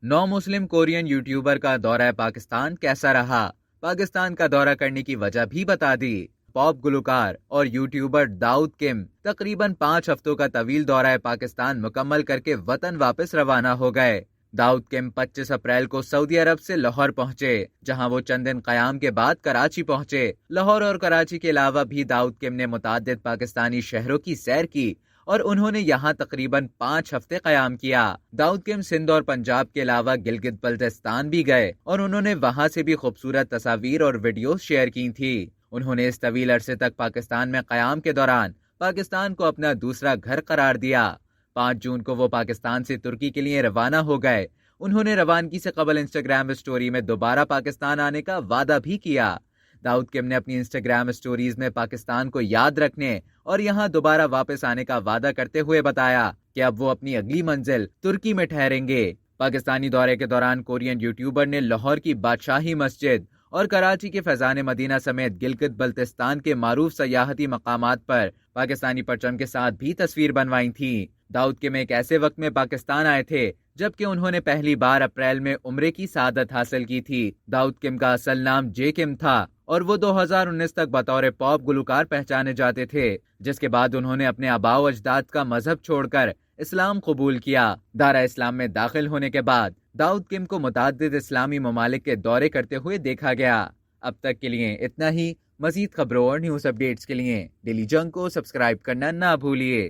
نو مسلم Korean YouTuber کا دورہ پاکستان کیسا رہا؟ پاکستان کا دورہ کرنے کی وجہ بھی بتا دی۔ پاپ گلوکار اور یوٹیوبر داؤد کم تقریباً 5 ہفتوں کا طویل دورہ پاکستان مکمل کر کے وطن واپس روانہ ہو گئے۔ داؤد کم 25 اپریل کو سعودی عرب سے لاہور پہنچے، جہاں وہ چند دن قیام کے بعد کراچی پہنچے۔ لاہور اور کراچی کے علاوہ بھی داؤد کم نے متعدد پاکستانی شہروں کی سیر کی اور انہوں نے یہاں تقریباً 5 ہفتے قیام کیا۔ داؤد کم سندھ اور پنجاب کے علاوہ گلگت بلتستان بھی گئے اور انہوں نے وہاں سے بھی خوبصورت تصاویر اور ویڈیوز شیئر کی تھی۔ انہوں نے اس طویل عرصے تک پاکستان میں قیام کے دوران پاکستان کو اپنا دوسرا گھر قرار دیا۔ 5 جون کو وہ پاکستان سے ترکی کے لیے روانہ ہو گئے۔ انہوں نے روانگی سے قبل انسٹاگرام اسٹوری میں دوبارہ پاکستان آنے کا وعدہ بھی کیا۔ داؤد کم نے اپنی انسٹاگرام اسٹوریز میں پاکستان کو یاد رکھنے اور یہاں دوبارہ واپس آنے کا وعدہ کرتے ہوئے بتایا کہ اب وہ اپنی اگلی منزل ترکی میں ٹھہریں گے۔ پاکستانی دورے کے دوران کورین یوٹیوبر نے لاہور کی بادشاہی مسجد اور کراچی کے فیضان مدینہ سمیت گلگت بلتستان کے معروف سیاحتی مقامات پر پاکستانی پرچم کے ساتھ بھی تصویر بنوائی تھی۔ داؤد کم ایک ایسے وقت میں پاکستان آئے تھے جبکہ انہوں نے پہلی بار اپریل میں عمرے کی سعادت حاصل کی تھی۔ داؤد کم کا اصل نام جے کم تھا اور وہ 2019 تک بطور پاپ گلوکار پہچانے جاتے تھے، جس کے بعد انہوں نے اپنے آباء و اجداد کا مذہب چھوڑ کر اسلام قبول کیا۔ دارہ اسلام میں داخل ہونے کے بعد داؤد کم کو متعدد اسلامی ممالک کے دورے کرتے ہوئے دیکھا گیا۔ اب تک کے لیے اتنا ہی۔ مزید خبروں اور نیوز اپڈیٹس کے لیے ڈیلی جنگ کو سبسکرائب کرنا نہ بھولیے۔